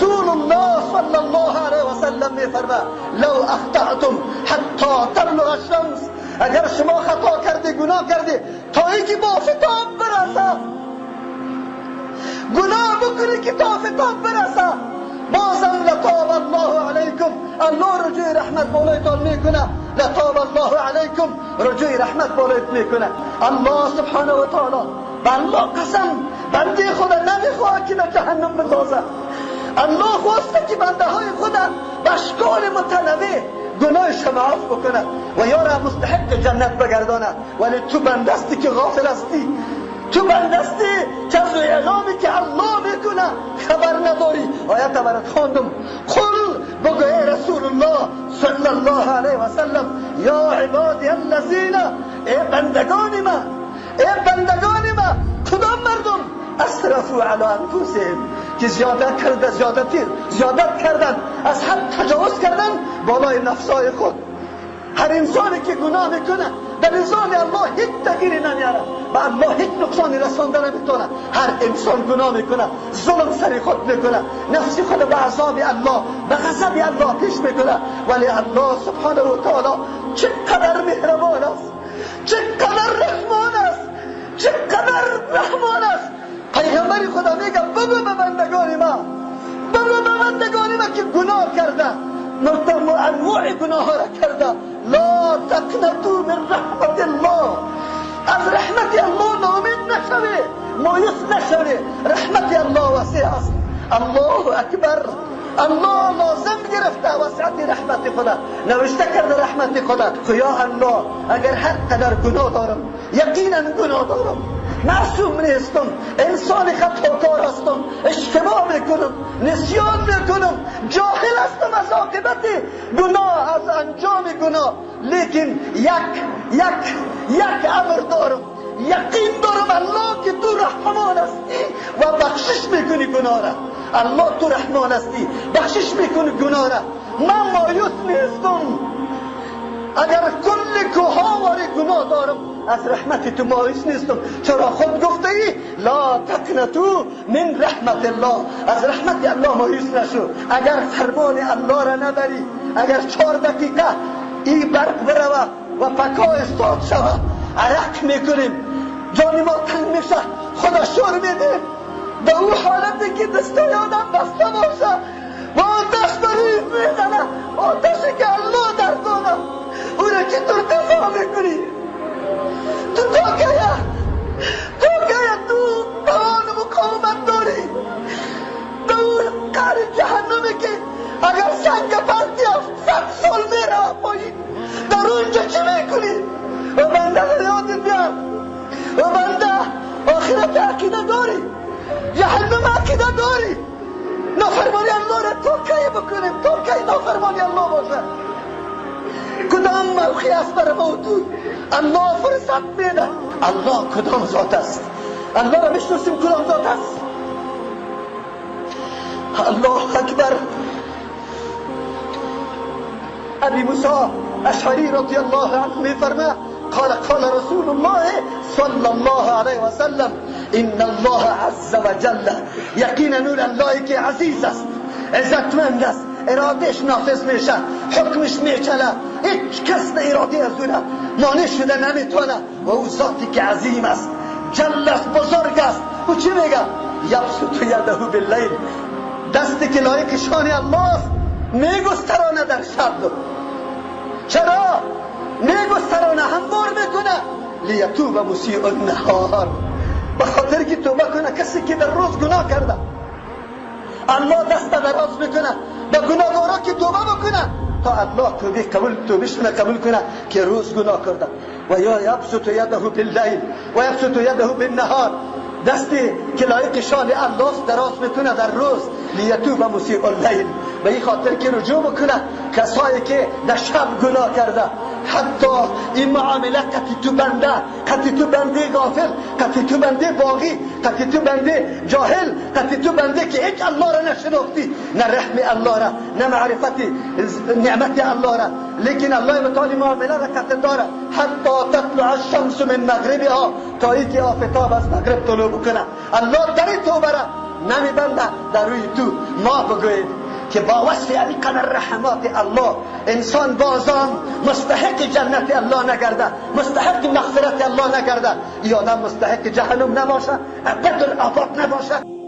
رسول الله صلی الله علیه و سلم میفرماید لو اخطأتم حتی طلوع الشمس، اگر شما خطا کردی گناه کردی تا اینکه با آفتاب برسه، گناه بکنی که تا آفتاب برسه، بازم لطاب الله علیکم، الله رجوع رحمت بالایتان میکنه، لطاب الله علیکم، رجوع رحمت بالایت میکنه. الله سبحانه و تعالی به الله قسم بنده خدا نمیخواد که در جهنم بندازه. الله خواسته که بنده های خدا به اشکال متنوع گناهش معاف بکنه و یا را مستحق جنت بگردانه. ولی تو بندستی که غافل هستی، تو بندستی که از اعلامی که الله میکنه خبر نداری. آیت برات خواندم، قل بگو ای رسول الله صلی الله علیه و سلم، یا عبادی الذین، ای بندگان ما، ای بندگان ما، کدام مردم اسرفوا علی انفسهم، که زیادت کردن، از حد تجاوز کردن بالای نفسای خود. هر انسانی که گناه میکنه در نظام الله هیچ تغییری نمیاره، به الله هیچ نقصانی رسانده نمیتونه. هر انسان گناه میکنه، ظلم سر خود میکنه، نفسی خود به عذاب الله، به غضب الله پیش میکنه. ولی الله سبحانه و تعالی چقدر مهربان است، چقدر رحمان است، چقدر رحمان است. پیغمبر خدا میگه بگو به بندگان ما، بگو به بندگان ما که گناه کرده، انواع گناه ها را کرده، لا تقنطوا من رحمت الله، از رحمت الله ناامید نشوی، مایوس نشوی. رحمت الله وسیع است. الله اکبر، الله لازم گرفته وسعت رحمت خدا، نوشته کرده رحمت خدا. خدا الله اگر هر قدر گناه دارم، یقینا گناه دارم، معصوم نیستم، انسان خطاکار هستم، اشتباه میکنم، نسیان میکنم، جاهل هستم از عاقبت گناه، از انجام گناه. لیکن یک امر دارم، یقین دارم الله که تو رحمان هستی و بخشش میکنی گناه را. الله تو رحمان هستی، بخشش میکنی گناه را. من مایوس نیستم، اگر کل کوهاوری گناه دارم از رحمت تو مایوس نیستم، چرا خود گفته ای لا تقنطوا من رحمت الله، از رحمت الله مایوس نشو. اگر فرمان الله را نبری، اگر 4 دقیقه این برق بروه و پکا استاد شوه، عرق میکنیم، جان ما تنگ میشه، خدا شور میده. به اون حالتی که دستای آدم بسته باشه و آتش بریز میزنه، آتشی که الله در دانه، او را که تو دفاع میکنی. تو تو توان مقاومت داری به اون قعر جهنمی که اگر سنگ پرتی 700 سال میره پایین، در اونجا چی میکنی؟ و بنده رو یاد بیار، و بنده آخرت عقیده داری، جهنم عقیده داری، نافرمانی الله را تا کی بکنیم؟ تا کی نافرمانی الله باشه؟ کدام موقعی است بر موضوع الله فرصت میده؟ الله کدام ذات است؟ الله را بشناسیم کدام ذات است؟ الله اکبر. ابی موسی اشعری رضی الله عنه میفرماید قال رسول الله صلی الله علیه و سلم ان الله عز وجل، یقینا نور الله که عزیز است، عزتمند است، ارادهش نافذ میشه، حکمش میچله، هیچ کس به اراده از اونه مانع شده نمیتونه. و او ذاتی که عظیم است، جل است، بزرگ است. او چی میگه؟ یبسط یده باللیل، دستی که لایق شان الله است میگسترانه در شب. چرا میگسترانه؟ هموار میکنه لیتوب مسیء النهار، به خاطر که توبه کنه کسی که در روز گناه کرده. الله دست دراز میکنه به گناهگارا که توبه بکنه تا الله توبهشون قبول کنه که روز گناه کرده. و یا یبسط یده باللیل و یبسط یده بالنهار، دستی که لایق شان الله دراز میکنه در روز، لیتوب مسیء اللیل، به این خاطر که رجوع بکنه کسایی که در شب گناه کرده. حتی این معامله کتی تو بنده، کتی تو بنده غافل، کتی تو بنده باغی، کتی تو بنده جاهل، کتی تو بنده که هیچ الله را نشناختی، نه رحم الله را، نه معرفت نعمت الله را، لیکن الله متعالی معامله را کتی داره حتی تطلع الشمس من مغربها، تا ای که آفتاب از مغرب طلوع بکنه. الله در توبه را نمیبنده در روی تو، ما بگوید که با وصف قدر رحمات الله انسان بازم مستحق جنت الله نگرده، مستحق مغفرت الله نگرده، یا آدم مستحق جهنم نباشه، ابد الآباد نباشه.